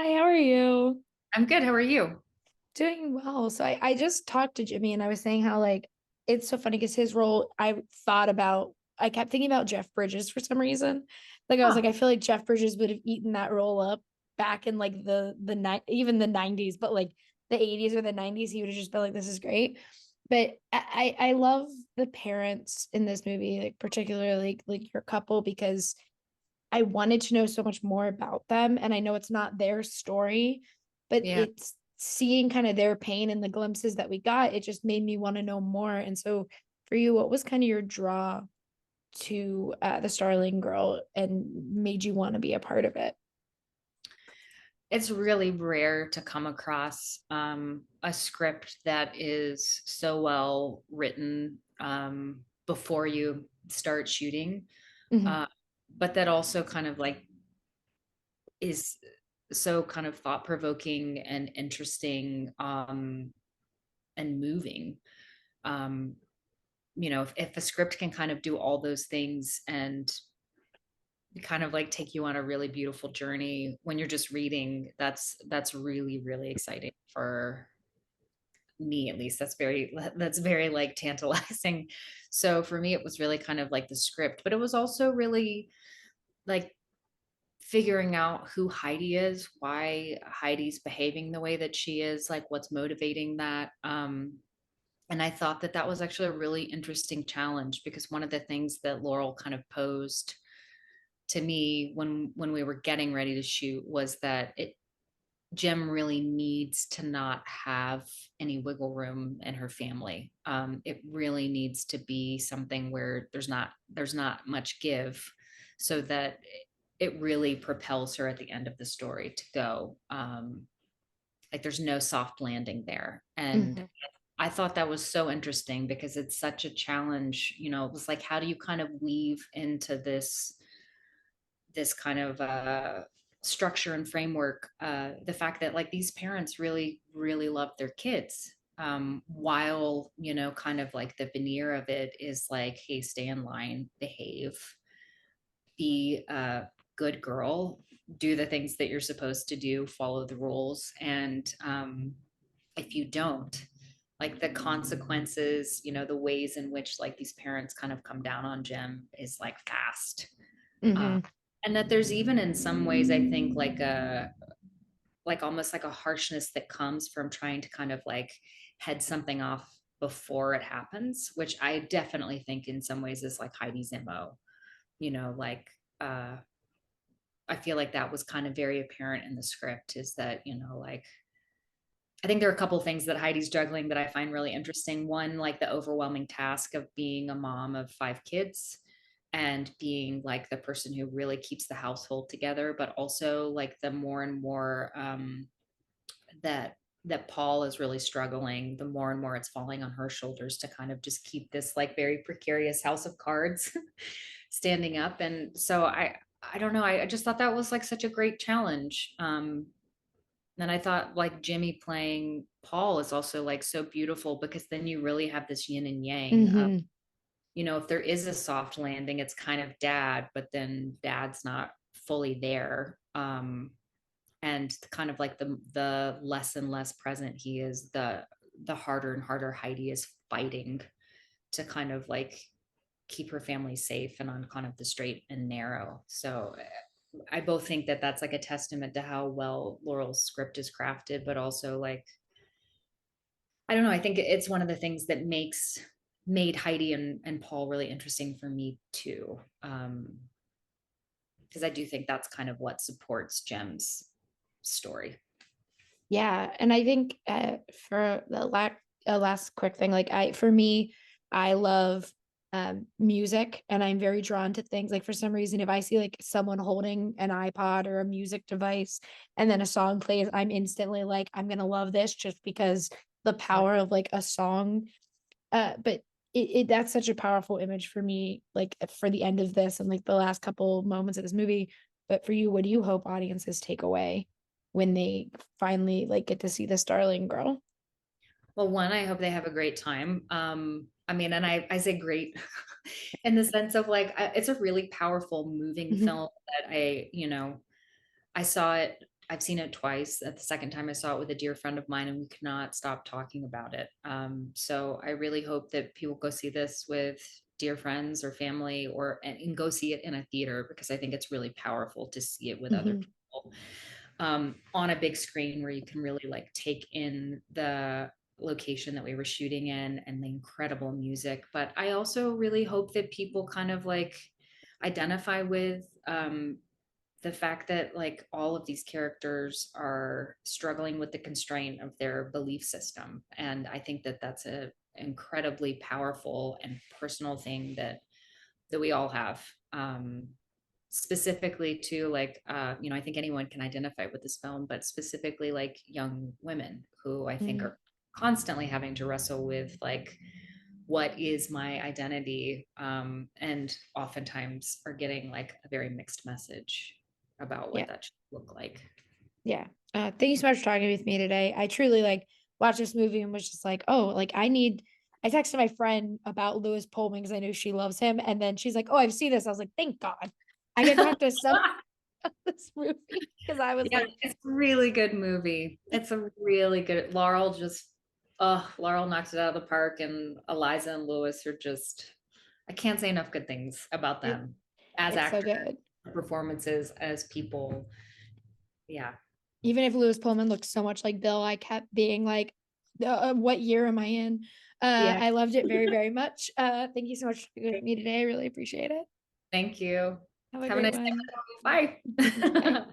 Hi, how are you? I'm good. How are you? Doing well. So I just talked to Jimmy and I was saying how like it's so funny because his role I kept thinking about Jeff Bridges for some reason. Like I was like, Huh. I feel like Jeff Bridges would have eaten that role up back in like even the 90s, but like the 80s or the 90s, he would have just been like, this is great. But I love the parents in this movie, like particularly like your couple, because I wanted to know so much more about them. And I know it's not their story, but Yeah. it's seeing kind of their pain and the glimpses that we got. It just made me want to know more. And so, for you, what was kind of your draw to the Starling Girl and made you want to be a part of it? It's really rare to come across a script that is so well written before you start shooting, Hmm. uh, but that also kind of like is so kind of thought provoking and interesting and moving. Um, if a script can kind of do all those things and kind of like take you on a really beautiful journey when you're just reading, that's really really exciting for me, at least. That's very like tantalizing. So for me it was really kind of like the script, but it was also really like figuring out who Heidi is, why Heidi's behaving the way that she is, like what's motivating that. And I thought that that was actually a really interesting challenge because one of the things that Laurel kind of posed to me when we were getting ready to shoot was that Jem really needs to not have any wiggle room in her family. It really needs to be something where there's not much give, so that it really propels her at the end of the story to go. Like there's no soft landing there, and Hmm. I thought that was so interesting because it's such a challenge. It was like, how do you kind of weave into this kind of structure and framework, the fact that like these parents really really love their kids, while kind of like the veneer of it is like, hey, stay in line, behave, be a good girl, do the things that you're supposed to do, follow the rules, and if you don't, like the consequences, the ways in which like these parents kind of come down on Jim is like fast. uh, Hmm. and that there's even in some ways, I think, like almost like a harshness that comes from trying to kind of like head something off before it happens, which I definitely think in some ways is like Heidi's MO. Like I feel like that was kind of very apparent in the script, is that, like I think there are a couple of things that Heidi's juggling that I find really interesting. One, like the overwhelming task of being a mom of five kids and being like the person who really keeps the household together, but also like the more and more that Paul is really struggling, the more and more it's falling on her shoulders to kind of just keep this like very precarious house of cards standing up. And so I don't know. I just thought that was like such a great challenge. And I thought like Jimmy playing Paul is also like so beautiful because then you really have this yin and yang. Hmm. If there is a soft landing, it's kind of dad, but then dad's not fully there. And kind of like the less and less present he is, the harder and harder Heidi is fighting to kind of like keep her family safe and on kind of the straight and narrow. So I both think that that's like a testament to how well Laurel's script is crafted, but also like, I don't know, I think it's one of the things that made Heidi and Paul really interesting for me too. Because I do think that's kind of what supports Jem's story. Yeah, and I think for the last quick thing, for me, I love music, and I'm very drawn to things. Like for some reason, if I see like someone holding an iPod or a music device, and then a song plays, I'm instantly like, I'm gonna love this just because the Yeah. power of like a song. But that's such a powerful image for me, like for the end of this and like the last couple moments of this movie. But for you, what do you hope audiences take away when they finally like get to see the Starling Girl? Well, one, I hope they have a great time. I mean, and I say great in the sense of like, it's a really powerful, moving Mhm. film that I saw it. I've seen it twice. At the second time I saw it with a dear friend of mine, and we could not stop talking about it. So I really hope that people go see this with dear friends or family, or and go see it in a theater, because I think it's really powerful to see it with other Mhm. people, on a big screen, where you can really like take in the location that we were shooting in and the incredible music. But I also really hope that people kind of like identify with, the fact that like all of these characters are struggling with the constraint of their belief system. And I think that that's a incredibly powerful and personal thing that we all have. Specifically to like, I think anyone can identify with this film, but specifically like young women who I think Mhm. are constantly having to wrestle with like, what is my identity, and oftentimes are getting like a very mixed message about what Yeah. that should look like. Yeah. Thank you so much for talking with me today. I truly like watched this movie and was just like, oh, like I texted my friend about Lewis Pullman because I know she loves him. And then she's like, oh, I've seen this. I was like, thank God. I can talk to some about this movie because I was Yeah, like, it's a really good movie. It's a really good, Laurel just, oh, Laurel knocks it out of the park, and Eliza and Lewis are just, I can't say enough good things about it, them as it's so actors, good. performances, as people. Yeah. Even if Lewis Pullman looks so much like Bill, I kept being like, what year am I in? Yeah. I loved it very, very much. Thank you so much for being with me today. I really appreciate it. Thank you. Have a Have a great nice one. day. Bye. Bye.